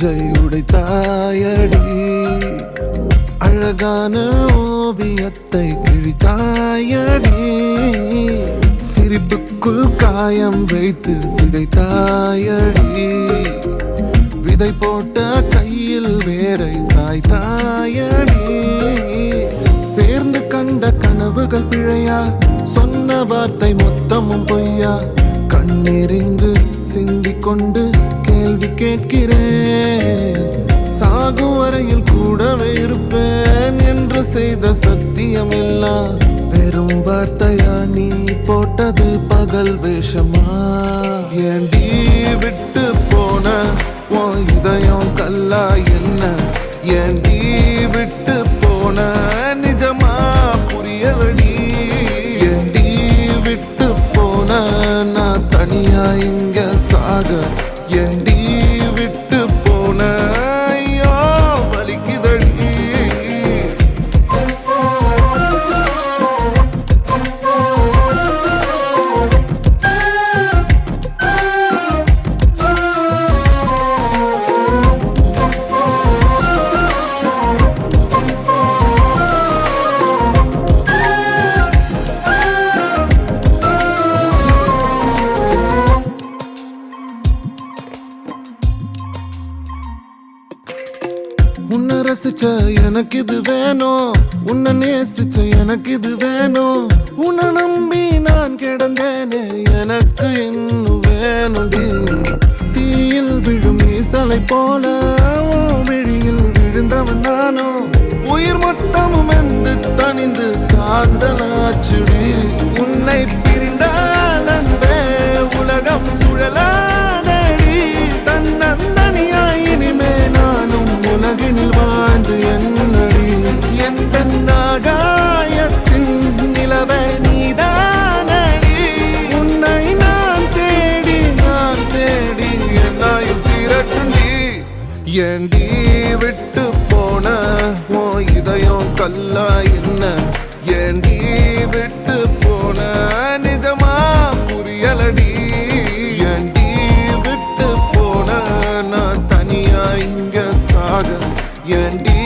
நெஞ்சை உடைத்தாயடி அழகான ஓவியத்தை கிழித்தாயடி சிரிப்புக்குள் காயம் வைத்து சிதைத்தாயடி விதை போட்ட கையில் வேரை சாய்த்தாயடி சேர்ந்து கண்ட கனவுகள் பிழையா சொன்ன வார்த்தை மொத்தமும் பொய்யா கண்ணெறிந்து சிந்திக் கொண்டு கேள்வி கேட்கிறேன் சாகும் வரையில் கூடவே இருப்பேன் என்று செய்த சத்தியம் எல்லாம் வெறும் வார்த்தையா நீ போட்டது பகல் வேஷமா ஏண்டி விட்டு போன உன் இதயம் கல்லா என்ன ஏண்டி விட்டு போன நிஜமா புரியலடி ஏண்டி விட்டு போன நான் தனியா இங்க சாக ஏண்டி விட்டு போன ஐயோ வலிக்குதடி உன்னை ரசிச்ச எனக்கு இது வேணும் உன்னை நேசிச்ச எனக்கு இது வேணும் உன்னை நம்பி நான் கிடந்தேனே எனக்கு இன்னும் வேணும்டி தீயில் விழும் ஈசலை போல விழியில் விழுந்தவன் நானோ உயிர் மொத்தமும் வந்து தனிந்து காந்தனாச்சுடி உன்னை பிரிந்தால் அன்பே உலகம் சுழலாதடி தன்னந்தனியாய் இனிமே நானும் உலகினில் வாழ்ந்து என்னடி எந்த நாகாயத்தின் நிலவை நீதானடி உன்னை நான் தேடி என்னாயும் திரட்டுண்டி ஏண்டி விட்டு போன ஓ இதயம் கல்லா என்ன ஏண்டி விட்டு போன நிஜமா புரியலடி ஏண்டி விட்டு போன நான் தனியா இங்க சாக ஏண்டி